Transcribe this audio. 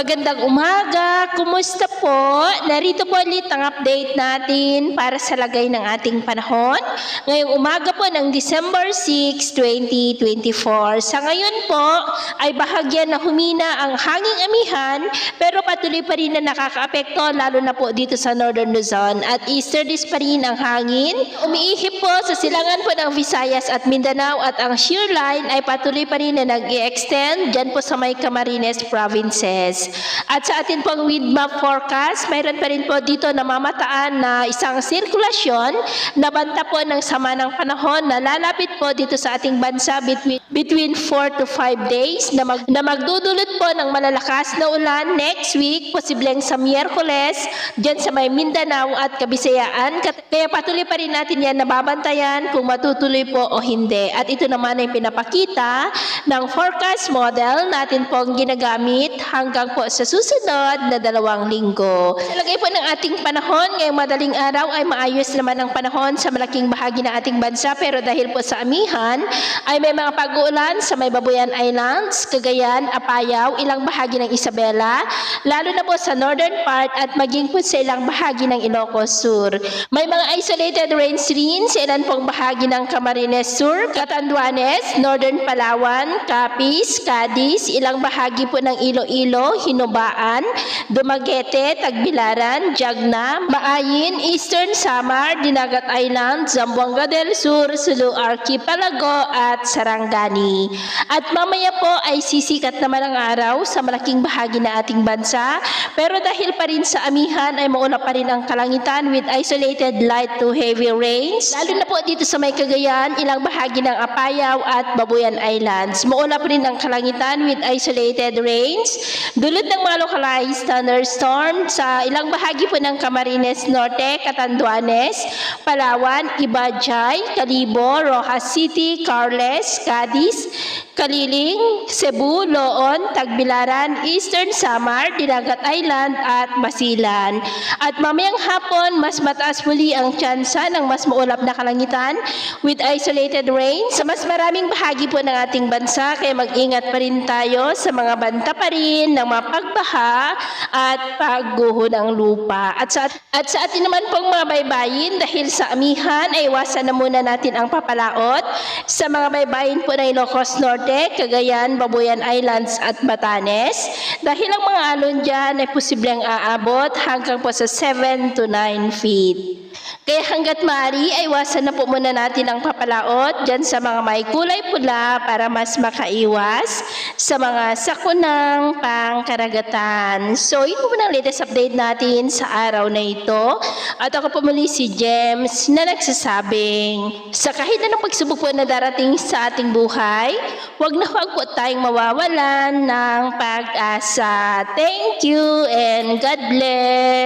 Magandang umaga! Kumusta po? Narito po ulit ang update natin para sa lagay ng ating panahon. Ngayong umaga po ng December 6, 2024. Sa ngayon po ay bahagyan na humina ang hanging amihan pero patuloy pa rin na nakakaapekto lalo na po dito sa Northern Luzon at easterlies pa rin ang hangin. Umiihip po sa silangan po ng Visayas at Mindanao at ang shear line ay patuloy pa rin na nag-i-extend dyan po sa may Camarines provinces. At sa atin pong wind map forecast, mayroon pa rin po dito namamataan na isang sirkulasyon na banta po ng sama ng panahon na lalapit po dito sa ating bansa between 4 to 5 days na magdudulot po ng malalakas na ulan next week, posibleng sa Miyerkules, dyan sa may Mindanao at Kabisayaan. Kaya patuloy pa rin natin yan nababantayan kung matutuloy po o hindi. At ito naman ay pinapakita ng forecast model natin pong ginagamit hanggang po sa susunod na 2 linggo. Sa lagay po ng ating panahon, ngayong madaling araw ay maayos naman ang panahon sa malaking bahagi ng ating bansa pero dahil po sa amihan ay may mga pag-uulan sa may Babuyan Islands, Cagayan, Apayao, ilang bahagi ng Isabela, lalo na po sa northern part at maging po sa ilang bahagi ng Ilocos Sur. May mga isolated rain rin sa ilan pong bahagi ng Camarines Sur, Catanduanes, Northern Palawan, Capiz, Cadiz, ilang bahagi po ng Iloilo, Hinubaan, Dumaguete, Tagbilaran, Jagna, Maayin, Eastern Samar, Dinagat Island, Zamboanga del Sur, Sulu Archipelago at Sarangani. At mamaya po ay sisikat naman ang araw sa malaking bahagi ng ating bansa pero dahil pa rin sa amihan ay maulap pa rin ang kalangitan with isolated light to heavy rains. Lalo na po dito sa may Cagayan, ilang bahagi ng Apayao at Babuyan Islands. Maulap rin ang kalangitan with isolated rains. Dulot ng mga localized thunderstorm sa ilang bahagi po ng Camarines Norte, Catanduanes, Palawan, Ibajay, Calibo, Rojas City, Carles, Cadiz, Kaliling, Cebu, Loon, Tagbilaran, Eastern Samar, Dinagat Island at Basilan. At mamayang hapon, mas mataas muli ang tsansa ng mas maulap na kalangitan with isolated rain sa mas maraming bahagi po ng ating bansa kaya mag-ingat pa rin tayo sa mga banta pa rin ng mga pagbaha at pagguho ng lupa. At sa atin naman pong mga baybayin dahil sa amihan ay iwasan na muna natin ang papalaot sa mga baybayin po ng Ilocos Norte, Cagayan, Babuyan Islands at Batanes dahil ang mga alon dyan ay posibleng aabot hanggang po sa 7 to 9 feet. Kaya hanggat maaari ay iwasan na po muna natin ang papalaot dyan sa mga may kulay pula para mas makaiwas sa mga sakunang pangkaragatan. So yun po muna ang latest update natin sa araw na ito. At ako po muli si James na nagsasabing sa kahit anong pagsubok po na darating sa ating buhay, huwag na huwag po tayong mawawalan ng pag-asa. Thank you and God bless!